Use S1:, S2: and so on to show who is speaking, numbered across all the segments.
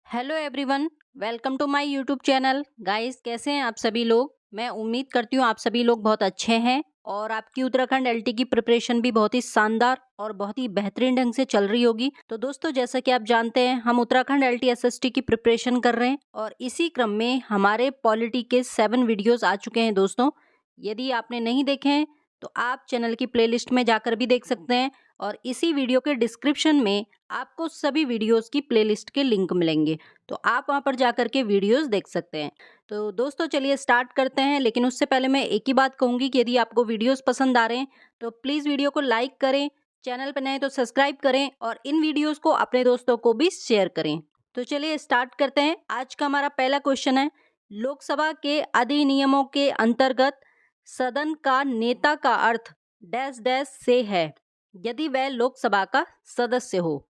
S1: Hello everyone, welcome to my YouTube channel. Guys, कैसे हैं आप सभी लोग। मैं उम्मीद करती हूँ आप सभी लोग बहुत अच्छे हैं और आपकी उत्तराखंड एलटी की प्रिपरेशन भी बहुत ही शानदार और बहुत ही बेहतरीन ढंग से चल रही होगी। तो दोस्तों, जैसा कि आप जानते हैं, हम उत्तराखंड एलटी एसएसटी की प्रिपरेशन कर रहे हैं और इसी क्रम में हमारे पॉलिटी के 7 वीडियोस आ चुके हैं। दोस्तों, यदि आपने नहीं देखे हैं तो आप चैनल की प्लेलिस्ट में जाकर भी देख सकते हैं और इसी वीडियो के डिस्क्रिप्शन में आपको सभी वीडियोस की प्लेलिस्ट के लिंक मिलेंगे, तो आप वहां पर जाकर के वीडियोस देख सकते हैं। तो दोस्तों, चलिए स्टार्ट करते हैं। लेकिन उससे पहले मैं एक ही बात कहूंगी कि यदि आपको वीडियोस पसंद आ रहे हैं तो प्लीज़ वीडियो को लाइक करें, चैनल पर नए तो सब्सक्राइब करें और इन वीडियोस को अपने दोस्तों को भी शेयर करें। तो चलिए स्टार्ट करते हैं। आज का हमारा पहला क्वेश्चन है, लोकसभा के अधिनियमों के अंतर्गत सदन का नेता का अर्थ डैश डैश से है यदि वह लोकसभा का सदस्य हो।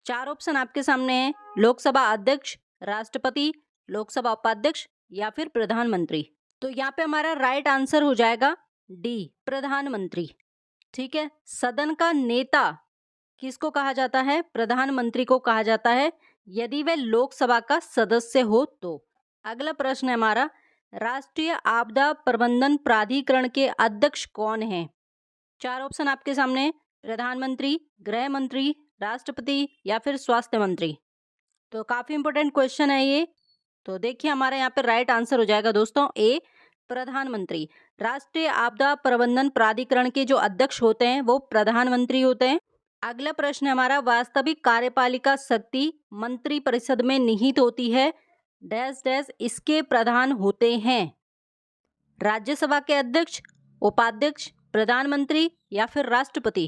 S1: 4 ऑप्शन आपके सामने हैं, लोकसभा अध्यक्ष, राष्ट्रपति, लोकसभा उपाध्यक्ष या फिर प्रधानमंत्री। तो यहाँ पे हमारा राइट आंसर हो जाएगा डी, प्रधानमंत्री। ठीक है, सदन का नेता किसको कहा जाता है? प्रधानमंत्री को कहा जाता है यदि वह लोकसभा का सदस्य हो तो। अगला प्रश्न है हमारा, राष्ट्रीय आपदा प्रबंधन प्राधिकरण के अध्यक्ष कौन हैं? 4 ऑप्शन आपके सामने, प्रधानमंत्री, गृह मंत्री, राष्ट्रपति या फिर स्वास्थ्य मंत्री। तो काफी इंपॉर्टेंट क्वेश्चन है ये। तो देखिए, हमारे यहाँ पे राइट आंसर हो जाएगा दोस्तों ए, प्रधानमंत्री। राष्ट्रीय आपदा प्रबंधन प्राधिकरण के जो अध्यक्ष होते हैं वो प्रधानमंत्री होते हैं। अगला प्रश्न है हमारा, वास्तविक कार्यपालिका शक्ति मंत्री परिषद में निहित होती है डैश डैश इसके प्रधान होते हैं। राज्यसभा के अध्यक्ष, उपाध्यक्ष, प्रधानमंत्री या फिर राष्ट्रपति।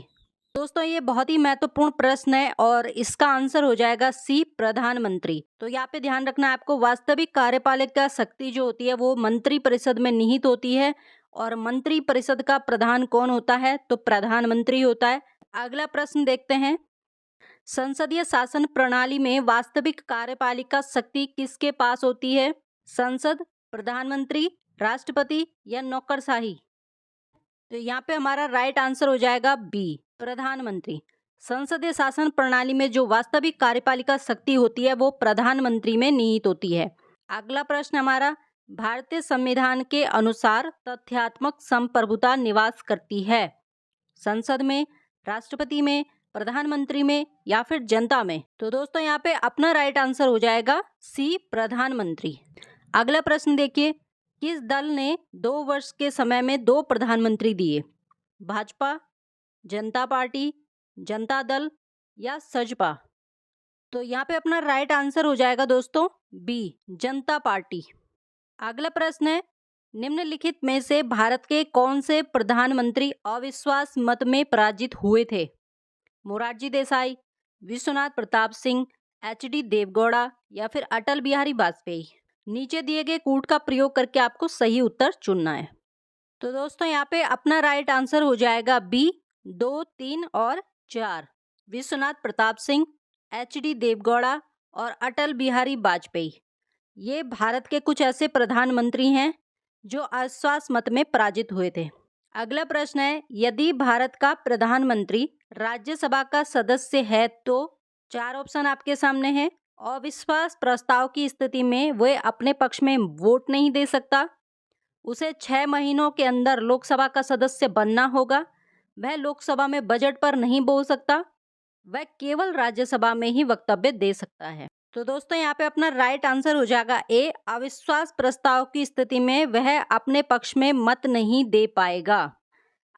S1: दोस्तों, ये बहुत ही महत्वपूर्ण प्रश्न है और इसका आंसर हो जाएगा सी, प्रधानमंत्री। तो यहाँ पे ध्यान रखना है आपको, वास्तविक कार्यपालिका शक्ति जो होती है वो मंत्री परिषद में निहित होती है और मंत्री परिषद का प्रधान कौन होता है? तो प्रधानमंत्री होता है। अगला प्रश्न देखते हैं, संसदीय शासन प्रणाली में वास्तविक कार्यपालिका शक्ति किसके पास होती है? संसद, प्रधानमंत्री, राष्ट्रपति या नौकरशाही। तो यहाँ पे हमारा राइट आंसर हो जाएगा बी, प्रधानमंत्री। संसदीय शासन प्रणाली में जो वास्तविक कार्यपालिका शक्ति होती है वो प्रधानमंत्री में निहित होती है। अगला प्रश्न हमारा, भारतीय संविधान के अनुसार तथ्यात्मक संप्रभुता निवास करती है संसद में, राष्ट्रपति में, प्रधानमंत्री में या फिर जनता में। तो दोस्तों, यहाँ पे अपना राइट आंसर हो जाएगा सी, प्रधानमंत्री। अगला प्रश्न देखिए, किस दल ने 2 वर्ष के समय में 2 प्रधानमंत्री दिए? भाजपा, जनता पार्टी, जनता दल या सजपा। तो यहाँ पे अपना राइट आंसर हो जाएगा दोस्तों बी, जनता पार्टी। अगला प्रश्न है, निम्नलिखित में से भारत के कौन से प्रधानमंत्री अविश्वास मत में पराजित हुए थे? मोरारजी देसाई, विश्वनाथ प्रताप सिंह, एचडी देवगौड़ा या फिर अटल बिहारी वाजपेयी। नीचे दिए गए कूट का प्रयोग करके आपको सही उत्तर चुनना है। तो दोस्तों, यहाँ पे अपना राइट आंसर हो जाएगा बी, 2, 3 और 4, विश्वनाथ प्रताप सिंह, एचडी देवगौड़ा और अटल बिहारी वाजपेयी। ये भारत के कुछ ऐसे प्रधानमंत्री हैं जो अविश्वास मत में पराजित हुए थे। अगला प्रश्न है, यदि भारत का प्रधानमंत्री राज्यसभा का सदस्य है तो 4 ऑप्शन आपके सामने हैं। अविश्वास प्रस्ताव की स्थिति में वह अपने पक्ष में वोट नहीं दे सकता, उसे 6 महीनों के अंदर लोकसभा का सदस्य बनना होगा, वह लोकसभा में बजट पर नहीं बोल सकता, वह केवल राज्यसभा में ही वक्तव्य दे सकता है। तो दोस्तों, यहाँ पे अपना राइट आंसर हो जाएगा ए, अविश्वास प्रस्ताव की स्थिति में वह अपने पक्ष में मत नहीं दे पाएगा।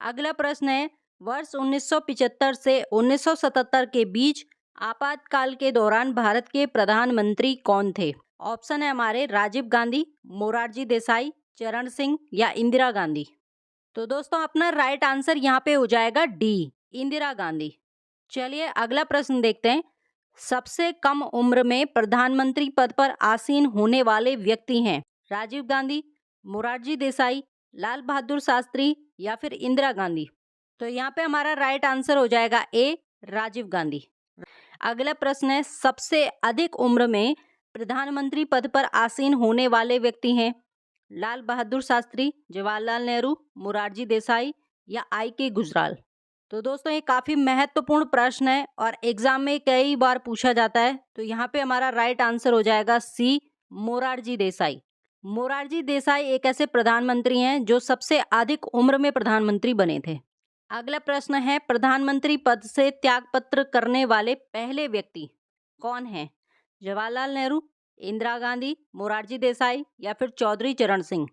S1: अगला प्रश्न है, वर्ष 1975 से 1977 के बीच आपातकाल के दौरान भारत के प्रधानमंत्री कौन थे? ऑप्शन है हमारे, राजीव गांधी, मोरारजी देसाई, चरण सिंह या इंदिरा गांधी। तो दोस्तों, अपना राइट आंसर यहाँ पे हो जाएगा डी, इंदिरा गांधी। चलिए अगला प्रश्न देखते हैं, सबसे कम उम्र में प्रधानमंत्री पद पर आसीन होने वाले व्यक्ति हैं? राजीव गांधी, मोरारजी देसाई, लाल बहादुर शास्त्री या फिर इंदिरा गांधी। तो यहाँ पे हमारा राइट आंसर हो जाएगा ए, राजीव गांधी। अगला प्रश्न है, सबसे अधिक उम्र में प्रधानमंत्री पद पर आसीन होने वाले व्यक्ति हैं? लाल बहादुर शास्त्री, जवाहरलाल नेहरू, मोरारजी देसाई या आई के गुजराल। तो दोस्तों ये काफ़ी महत्वपूर्ण प्रश्न है और एग्जाम में कई बार पूछा जाता है। तो यहाँ पे हमारा राइट आंसर हो जाएगा सी, मोरारजी देसाई। मोरारजी देसाई एक ऐसे प्रधानमंत्री हैं जो सबसे अधिक उम्र में प्रधानमंत्री बने थे। अगला प्रश्न है, प्रधानमंत्री पद से त्यागपत्र करने वाले पहले व्यक्ति कौन है? जवाहरलाल नेहरू, इंदिरा गांधी, मोरारजी देसाई या फिर चौधरी चरण सिंह।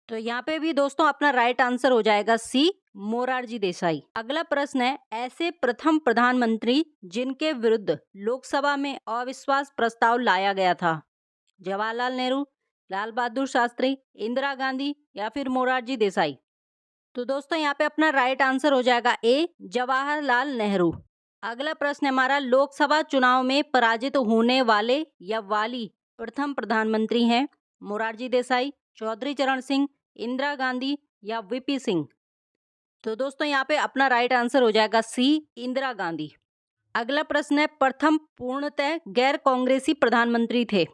S1: तो यहाँ पे भी दोस्तों अपना राइट आंसर हो जाएगा सी, मोरारजी देसाई। अगला प्रश्न है, ऐसे प्रथम प्रधानमंत्री जिनके विरुद्ध लोकसभा में अविश्वास प्रस्ताव लाया गया था? जवाहरलाल नेहरू, लाल बहादुर शास्त्री, इंदिरा गांधी या फिर मोरारजी देसाई। तो दोस्तों यहाँ पे अपना राइट आंसर हो जाएगा ए, जवाहरलाल नेहरू। अगला प्रश्न हमारा, लोकसभा चुनाव में पराजित होने वाले या वाली प्रथम प्रधानमंत्री हैं? मोरारजी देसाई, चौधरी चरण सिंह, इंदिरा गांधी या वीपी सिंह। तो दोस्तों यहाँ पे अपना राइट आंसर हो जाएगा सी, इंदिरा गांधी। अगला प्रश्न है, प्रथम पूर्णतः गैर कांग्रेसी प्रधानमंत्री थे?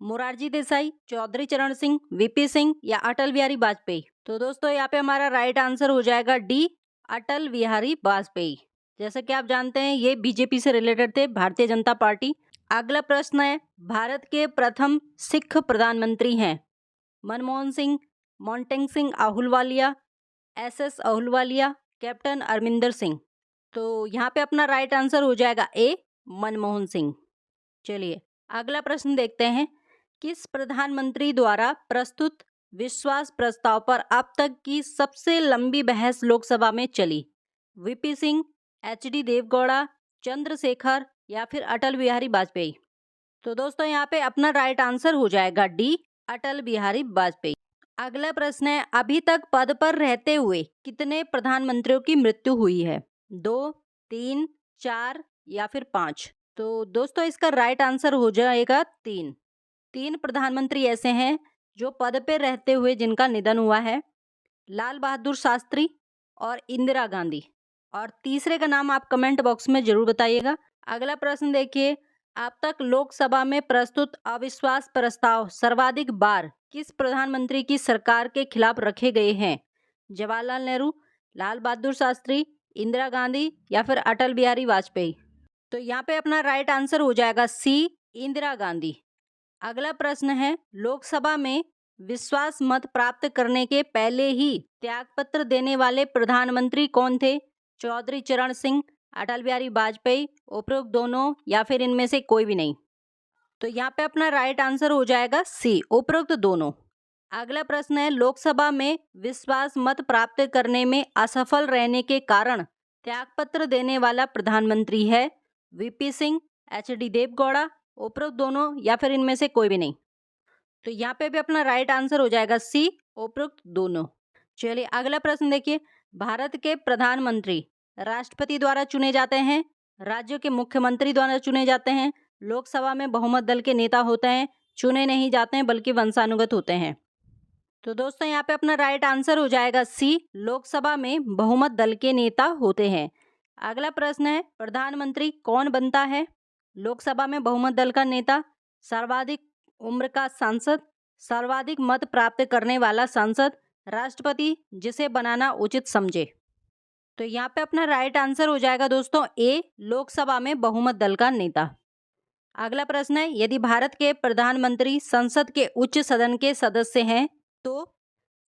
S1: मोरारजी देसाई, चौधरी चरण सिंह, वीपी सिंह या अटल बिहारी वाजपेयी। तो दोस्तों यहाँ पे हमारा राइट आंसर हो जाएगा डी, अटल बिहारी वाजपेयी। जैसे कि आप जानते हैं ये बीजेपी से रिलेटेड थे, भारतीय जनता पार्टी। अगला प्रश्न है, भारत के प्रथम सिख प्रधानमंत्री हैं? Manmohan Singh, Montek Singh Ahluwalia, S Ahluwalia, captain Amarinder Singh. तो यहाँ पे अपना राइट आंसर हो जाएगा ए, मनमोहन सिंह। चलिए अगला प्रश्न देखते हैं, किस प्रधानमंत्री द्वारा प्रस्तुत विश्वास प्रस्ताव पर अब तक की सबसे लंबी बहस लोकसभा में चली? वीपी सिंह, एचडी देवगौड़ा, चंद्रशेखर या फिर अटल बिहारी वाजपेयी। तो दोस्तों यहाँ पे अपना राइट आंसर हो जाएगा डी, अटल बिहारी वाजपेयी। अगला प्रश्न है, अभी तक पद पर रहते हुए कितने प्रधानमंत्रियों की मृत्यु हुई है? 2, 3, 4 या फिर 5। तो दोस्तों इसका राइट आंसर हो जाएगा 3। 3 प्रधानमंत्री ऐसे हैं जो पद पे रहते हुए जिनका निधन हुआ है, लाल बहादुर शास्त्री और इंदिरा गांधी। और तीसरे का नाम आप कमेंट बॉक्स में जरूर बताइएगा। अगला प्रश्न देखिए, अब तक लोकसभा में प्रस्तुत अविश्वास प्रस्ताव सर्वाधिक बार किस प्रधानमंत्री की सरकार के खिलाफ रखे गए हैं? जवाहरलाल नेहरू, लाल बहादुर शास्त्री, इंदिरा गांधी या फिर अटल बिहारी वाजपेयी। तो यहाँ पे अपना राइट आंसर हो जाएगा सी, इंदिरा गांधी। अगला प्रश्न है, लोकसभा में विश्वास मत प्राप्त करने के पहले ही त्यागपत्र देने वाले प्रधानमंत्री कौन थे? चौधरी चरण सिंह, अटल बिहारी वाजपेयी, उपरोक्त दोनों या फिर इनमें से कोई भी नहीं। तो यहाँ पे अपना राइट आंसर हो जाएगा सी, उपरोक्त दोनों। अगला प्रश्न है, लोकसभा में विश्वास मत प्राप्त करने में असफल रहने के कारण त्यागपत्र देने वाला प्रधानमंत्री है? वीपी सिंह, एचडी देवगौड़ा, उपरोक्त दोनों या फिर इनमें से कोई भी नहीं। तो यहाँ पे भी अपना राइट आंसर हो जाएगा सी, उपरोक्त दोनों। चलिए अगला प्रश्न देखिए, भारत के प्रधानमंत्री राष्ट्रपति द्वारा चुने जाते हैं, राज्यों के मुख्यमंत्री द्वारा चुने जाते हैं, लोकसभा में बहुमत दल के नेता होते हैं, चुने नहीं जाते हैं बल्कि वंशानुगत होते हैं। तो दोस्तों यहाँ पे अपना राइट आंसर हो जाएगा सी, लोकसभा में बहुमत दल के नेता होते हैं। अगला प्रश्न है, प्रधानमंत्री कौन बनता है? लोकसभा में बहुमत दल का नेता, सर्वाधिक उम्र का सांसद, सर्वाधिक मत प्राप्त करने वाला सांसद, राष्ट्रपति जिसे बनाना उचित समझे। तो यहाँ पे अपना राइट आंसर हो जाएगा दोस्तों ए, लोकसभा में बहुमत दल का नेता। अगला प्रश्न है, यदि भारत के प्रधानमंत्री संसद के उच्च सदन के सदस्य हैं तो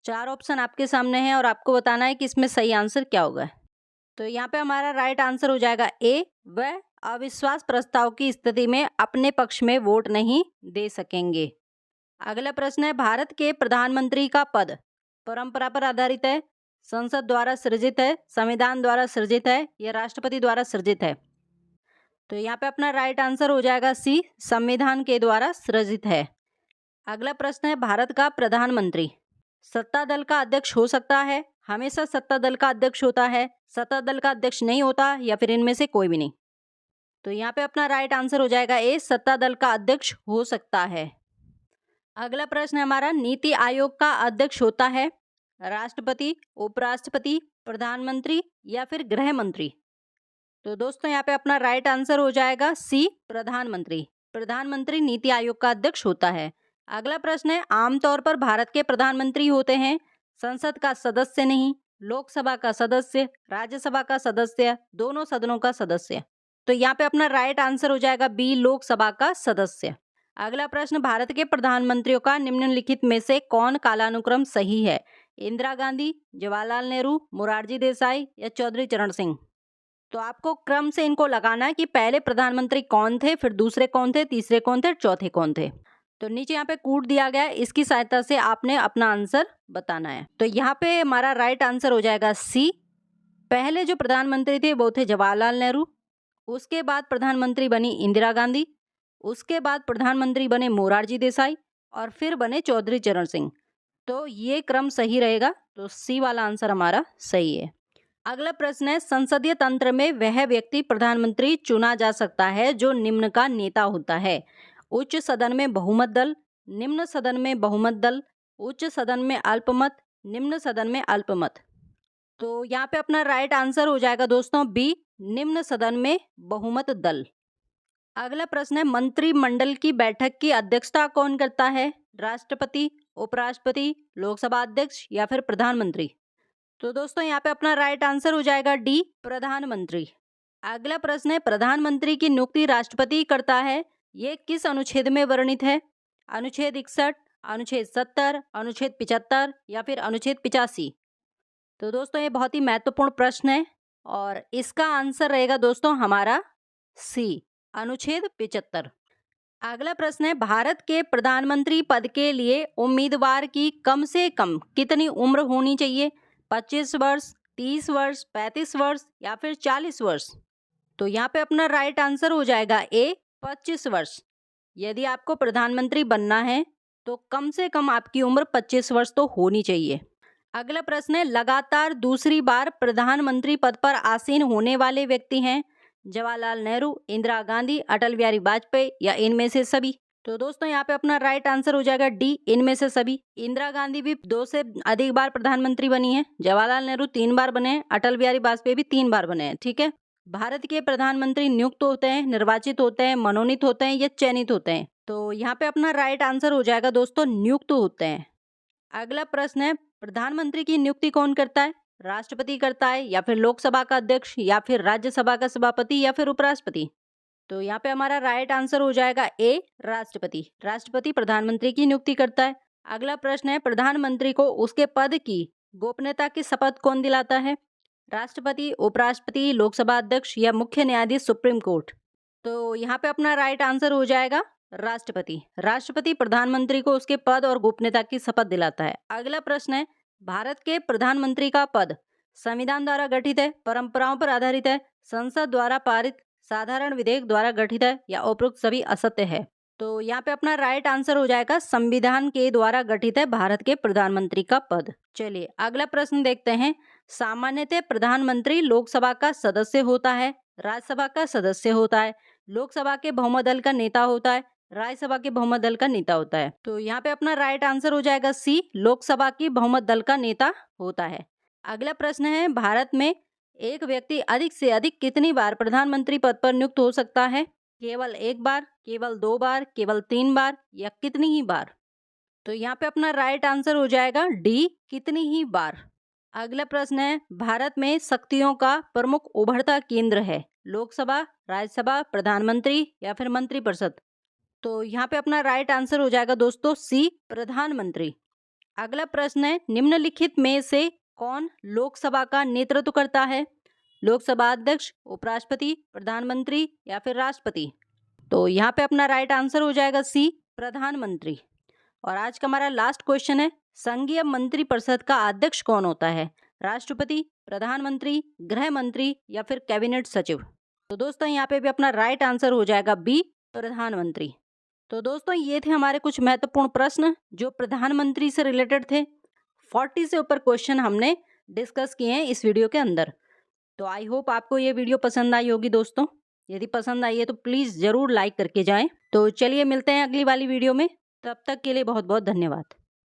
S1: 4 ऑप्शन आपके सामने हैं और आपको बताना है कि इसमें सही आंसर क्या होगा। तो यहाँ पे हमारा राइट आंसर हो जाएगा ए, वह अविश्वास प्रस्ताव की स्थिति में अपने पक्ष में वोट नहीं दे सकेंगे। अगला प्रश्न है, भारत के प्रधानमंत्री का पद परंपरा पर आधारित है, संसद द्वारा सृजित है, संविधान द्वारा सृजित है या राष्ट्रपति द्वारा सृजित है? तो यहाँ पे अपना राइट आंसर हो जाएगा सी, संविधान के द्वारा सृजित है। अगला प्रश्न है, भारत का प्रधानमंत्री सत्ता दल का अध्यक्ष हो सकता है, हमेशा सत्ता दल का अध्यक्ष होता है, सत्ता दल का अध्यक्ष नहीं होता या फिर इनमें से कोई भी नहीं? तो यहाँ पे अपना राइट आंसर हो जाएगा ए, सत्ता दल का अध्यक्ष हो सकता है। अगला प्रश्न है हमारा, नीति आयोग का अध्यक्ष होता है राष्ट्रपति, उपराष्ट्रपति, प्रधानमंत्री या फिर गृह मंत्री? तो दोस्तों यहाँ पे अपना राइट आंसर हो जाएगा सी, प्रधानमंत्री। प्रधानमंत्री नीति आयोग का अध्यक्ष होता है। अगला प्रश्न है, आमतौर पर भारत के प्रधानमंत्री होते हैं संसद का सदस्य नहीं, लोकसभा का सदस्य, राज्यसभा का सदस्य, दोनों सदनों का सदस्य। तो यहाँ पे अपना राइट आंसर हो जाएगा बी, लोकसभा का सदस्य। अगला प्रश्न, भारत के प्रधानमंत्रियों का निम्नलिखित में से कौन कालानुक्रम सही है? इंदिरा गांधी, जवाहरलाल नेहरू, मोरारजी देसाई या चौधरी चरण सिंह? तो आपको क्रम से इनको लगाना है कि पहले प्रधानमंत्री कौन थे, फिर दूसरे कौन थे, तीसरे कौन थे, चौथे कौन थे। तो नीचे यहाँ पे कूट दिया गया है, इसकी सहायता से आपने अपना आंसर बताना है। तो यहाँ पे हमारा राइट आंसर हो जाएगा सी। पहले जो प्रधानमंत्री थे वो थे जवाहरलाल नेहरू, उसके बाद प्रधानमंत्री बनी इंदिरा गांधी, उसके बाद प्रधानमंत्री बने मोरारजी देसाई और फिर बने चौधरी चरण सिंह। तो ये क्रम सही रहेगा, तो सी वाला आंसर हमारा सही है। अगला प्रश्न है, संसदीय तंत्र में वह व्यक्ति प्रधानमंत्री चुना जा सकता है जो निम्न का नेता होता है? उच्च सदन में बहुमत दल, निम्न सदन में बहुमत दल, उच्च सदन में अल्पमत, निम्न सदन में अल्पमत। तो यहाँ पे अपना राइट आंसर हो जाएगा दोस्तों बी, निम्न सदन में बहुमत दल। अगला प्रश्न है, मंत्रिमंडल की बैठक की अध्यक्षता कौन करता है? राष्ट्रपति, उपराष्ट्रपति, लोकसभा अध्यक्ष या फिर प्रधानमंत्री? तो दोस्तों यहाँ पे अपना राइट आंसर हो जाएगा डी, प्रधानमंत्री। अगला प्रश्न है, प्रधानमंत्री की नियुक्ति राष्ट्रपति करता है, ये किस अनुच्छेद में वर्णित है? अनुच्छेद 61, अनुच्छेद 70, अनुच्छेद 75 या फिर अनुच्छेद 85? तो दोस्तों ये बहुत ही महत्वपूर्ण प्रश्न है और इसका आंसर रहेगा दोस्तों हमारा सी, अनुच्छेद 75। अगला प्रश्न है, भारत के प्रधानमंत्री पद के लिए उम्मीदवार की कम से कम कितनी उम्र होनी चाहिए? 25 वर्ष, 30 वर्ष, 35 वर्ष या फिर 40 वर्ष? तो यहाँ पे अपना राइट आंसर हो जाएगा ए, 25 वर्ष। यदि आपको प्रधानमंत्री बनना है तो कम से कम आपकी उम्र 25 वर्ष तो होनी चाहिए। अगला प्रश्न है, लगातार दूसरी बार प्रधानमंत्री पद पर आसीन होने वाले व्यक्ति हैं? जवाहरलाल नेहरू, इंदिरा गांधी, अटल बिहारी वाजपेयी या इनमें से सभी? तो दोस्तों यहाँ पे अपना राइट आंसर हो जाएगा डी, इनमें से सभी। इंदिरा गांधी भी 2 से अधिक बार प्रधानमंत्री बनी है, जवाहरलाल नेहरू 3 बार बने हैं, अटल बिहारी वाजपेयी भी 3 बार बने हैं। ठीक है, भारत के प्रधानमंत्री नियुक्त होते हैं, निर्वाचित होते हैं, मनोनीत होते हैं या चयनित होते हैं? तो यहाँ पे अपना राइट आंसर हो जाएगा दोस्तों नियुक्त होते हैं। अगला प्रश्न है, प्रधानमंत्री की नियुक्ति कौन करता है? राष्ट्रपति करता है या फिर लोकसभा का अध्यक्ष या फिर राज्यसभा का सभापति या फिर उपराष्ट्रपति? तो यहाँ पे हमारा राइट आंसर हो जाएगा ए, राष्ट्रपति। राष्ट्रपति प्रधानमंत्री की नियुक्ति करता है। अगला प्रश्न है, प्रधानमंत्री को उसके पद की गोपनीयता की शपथ कौन दिलाता है? राष्ट्रपति, उपराष्ट्रपति, लोकसभा अध्यक्ष या मुख्य न्यायाधीश सुप्रीम कोर्ट? तो यहाँ पे अपना राइट आंसर हो जाएगा राष्ट्रपति। राष्ट्रपति प्रधानमंत्री को उसके पद और गोपनीयता की शपथ दिलाता है। अगला प्रश्न है, भारत के प्रधानमंत्री का पद संविधान द्वारा गठित है, परंपराओं पर आधारित है, संसद द्वारा पारित साधारण विधेयक द्वारा गठित है या उपरोक्त सभी असत्य है? तो यहाँ पे अपना राइट आंसर हो जाएगा संविधान के द्वारा गठित है भारत के प्रधानमंत्री का पद। चलिए अगला प्रश्न देखते हैं, सामान्यतः प्रधानमंत्री लोकसभा का सदस्य होता है, राज्यसभा का सदस्य होता है, लोकसभा के बहुमत दल का नेता होता है, राज्यसभा के बहुमत दल का नेता होता है? तो यहाँ पे अपना राइट आंसर हो जाएगा सी, लोकसभा की बहुमत दल का नेता होता है। अगला प्रश्न है, भारत में एक व्यक्ति अधिक से अधिक कितनी बार प्रधानमंत्री पद पर नियुक्त हो सकता है? केवल 1 बार, केवल 2 बार, केवल 3 बार या कितनी ही बार? तो यहाँ पे अपना राइट आंसर हो जाएगा डी, कितनी ही बार। अगला प्रश्न है, भारत में शक्तियों का प्रमुख उभरता केंद्र है? लोकसभा, राज्यसभा, प्रधानमंत्री या फिर मंत्रिपरिषद? तो यहाँ पे अपना राइट आंसर हो जाएगा दोस्तों सी, प्रधानमंत्री। अगला प्रश्न है, निम्नलिखित में से कौन लोकसभा का नेतृत्व करता है? लोकसभा अध्यक्ष, उपराष्ट्रपति, प्रधानमंत्री या फिर राष्ट्रपति? तो यहाँ पे अपना राइट आंसर हो जाएगा सी, प्रधानमंत्री। और आज का हमारा लास्ट क्वेश्चन है, संघीय मंत्रिपरिषद का अध्यक्ष कौन होता है? राष्ट्रपति, प्रधानमंत्री, गृह मंत्री या फिर कैबिनेट सचिव? तो दोस्तों यहाँ पे भी अपना राइट आंसर हो जाएगा बी, प्रधानमंत्री। तो दोस्तों ये थे हमारे कुछ महत्वपूर्ण प्रश्न जो प्रधानमंत्री से रिलेटेड थे। 40 से ऊपर क्वेश्चन हमने डिस्कस किए हैं इस वीडियो के अंदर। तो आई होप आपको ये वीडियो पसंद आई होगी दोस्तों। यदि पसंद आई है तो प्लीज़ ज़रूर लाइक करके जाएं। तो चलिए मिलते हैं अगली वाली वीडियो में, तब तक के लिए बहुत बहुत धन्यवाद।